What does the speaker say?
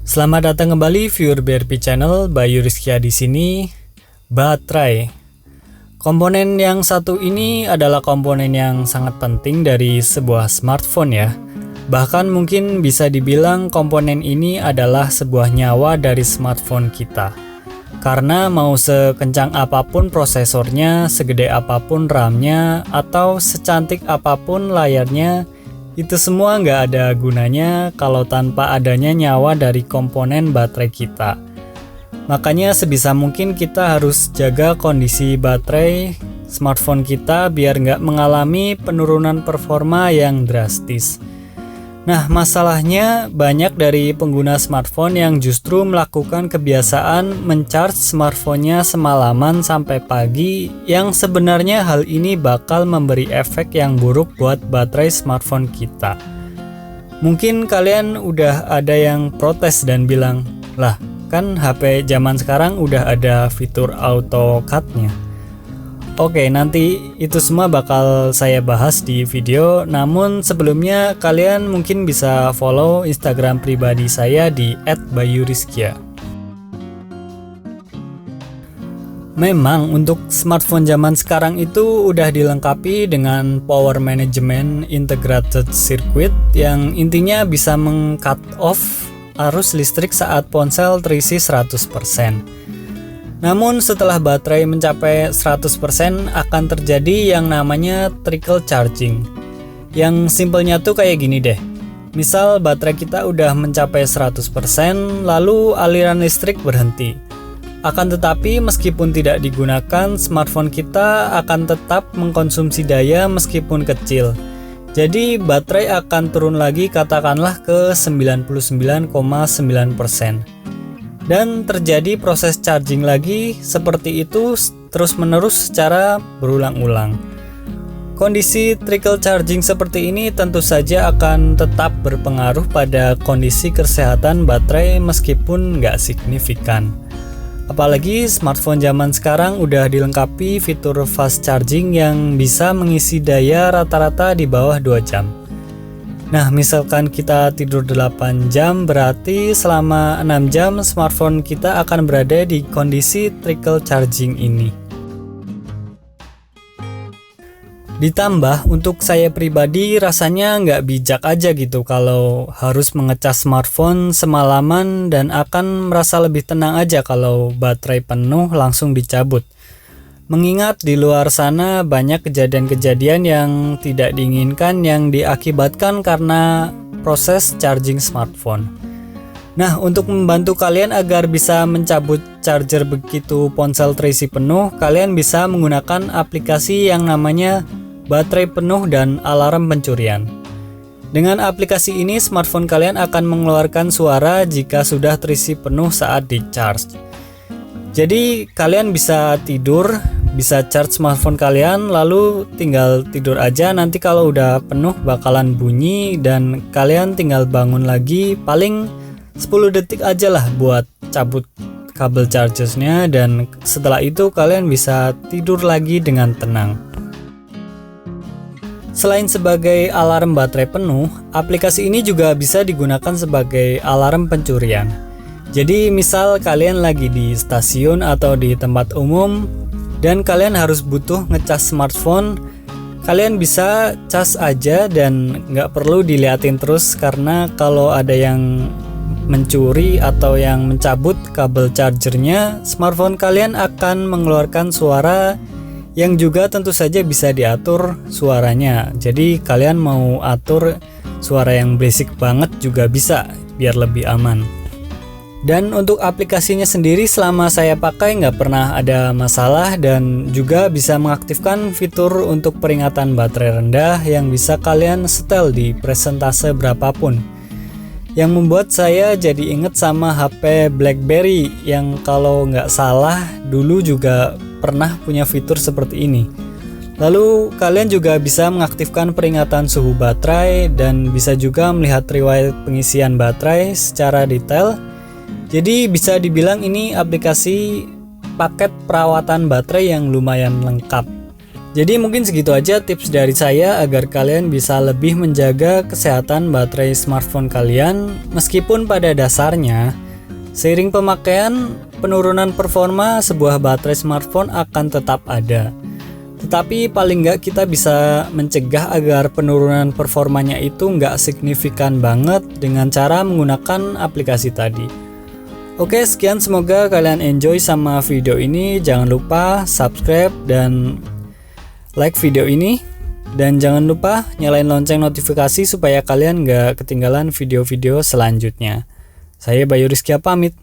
Selamat datang kembali viewer BRP Channel by Yuriskia di sini. Baterai. Komponen yang satu ini adalah komponen yang sangat penting dari sebuah smartphone ya. Bahkan mungkin bisa dibilang komponen ini adalah sebuah nyawa dari smartphone kita. Karena mau sekencang apapun prosesornya, segede apapun RAM-nya, atau secantik apapun layarnya, itu semua nggak ada gunanya kalau tanpa adanya nyawa dari komponen baterai kita. Makanya sebisa mungkin kita harus jaga kondisi baterai smartphone kita biar nggak mengalami penurunan performa yang drastis. Nah, masalahnya banyak dari pengguna smartphone yang justru melakukan kebiasaan mencharge smartphone-nya semalaman sampai pagi, yang sebenarnya hal ini bakal memberi efek yang buruk buat baterai smartphone kita. Mungkin kalian udah ada yang protes dan bilang, "Lah, kan HP zaman sekarang udah ada fitur auto cut-nya." Oke, nanti itu semua bakal saya bahas di video. Namun sebelumnya kalian mungkin bisa follow Instagram pribadi saya di @bayuriskia. Memang untuk smartphone zaman sekarang itu udah dilengkapi dengan power management integrated circuit yang intinya bisa meng-cut off arus listrik saat ponsel terisi 100%. Namun setelah baterai mencapai 100% akan terjadi yang namanya trickle charging. Yang simpelnya tuh kayak gini deh. Misal baterai kita udah mencapai 100%, lalu aliran listrik berhenti. Akan tetapi meskipun tidak digunakan, smartphone kita akan tetap mengkonsumsi daya meskipun kecil. Jadi baterai akan turun lagi katakanlah ke 99,9%. Dan terjadi proses charging lagi seperti itu terus-menerus secara berulang-ulang. Kondisi trickle charging seperti ini tentu saja akan tetap berpengaruh pada kondisi kesehatan baterai meskipun nggak signifikan. Apalagi smartphone zaman sekarang udah dilengkapi fitur fast charging yang bisa mengisi daya rata-rata di bawah 2 jam. Nah, misalkan kita tidur 8 jam, berarti selama 6 jam smartphone kita akan berada di kondisi trickle charging ini. Ditambah, untuk saya pribadi rasanya nggak bijak aja gitu kalau harus mengecas smartphone semalaman dan akan merasa lebih tenang aja kalau baterai penuh langsung dicabut. Mengingat di luar sana banyak kejadian-kejadian yang tidak diinginkan yang diakibatkan karena proses charging smartphone. Nah, untuk membantu kalian agar bisa mencabut charger begitu ponsel terisi penuh, kalian bisa menggunakan aplikasi yang namanya baterai penuh dan alarm pencurian. Dengan aplikasi ini, smartphone kalian akan mengeluarkan suara jika sudah terisi penuh saat di-charge. Jadi kalian bisa tidur, bisa charge smartphone kalian, lalu tinggal tidur aja. Nanti kalau udah penuh bakalan bunyi dan kalian tinggal bangun lagi. Paling 10 detik aja lah buat cabut kabel chargersnya, dan setelah itu kalian bisa tidur lagi dengan tenang. Selain sebagai alarm baterai penuh, aplikasi ini juga bisa digunakan sebagai alarm pencurian. Jadi misal kalian lagi di stasiun atau di tempat umum dan kalian harus butuh ngecas smartphone, kalian bisa cas aja dan nggak perlu diliatin terus, karena kalau ada yang mencuri atau yang mencabut kabel chargernya, smartphone kalian akan mengeluarkan suara yang juga tentu saja bisa diatur suaranya. Jadi kalian mau atur suara yang berisik banget juga bisa biar lebih aman. Dan untuk aplikasinya sendiri selama saya pakai nggak pernah ada masalah, dan juga bisa mengaktifkan fitur untuk peringatan baterai rendah yang bisa kalian setel di presentase berapapun. Yang membuat saya jadi inget sama HP BlackBerry yang kalau nggak salah dulu juga pernah punya fitur seperti ini. Lalu kalian juga bisa mengaktifkan peringatan suhu baterai dan bisa juga melihat riwayat pengisian baterai secara detail. Jadi bisa dibilang ini aplikasi paket perawatan baterai yang lumayan lengkap. Jadi mungkin segitu aja tips dari saya agar kalian bisa lebih menjaga kesehatan baterai smartphone kalian. Meskipun pada dasarnya seiring pemakaian, penurunan performa sebuah baterai smartphone akan tetap ada. Tetapi paling nggak kita bisa mencegah agar penurunan performanya itu nggak signifikan banget dengan cara menggunakan aplikasi tadi. Oke, sekian, semoga kalian enjoy sama video ini. Jangan lupa subscribe dan like video ini. Dan jangan lupa nyalain lonceng notifikasi supaya kalian nggak ketinggalan video-video selanjutnya. Saya Bayu Rizkia pamit.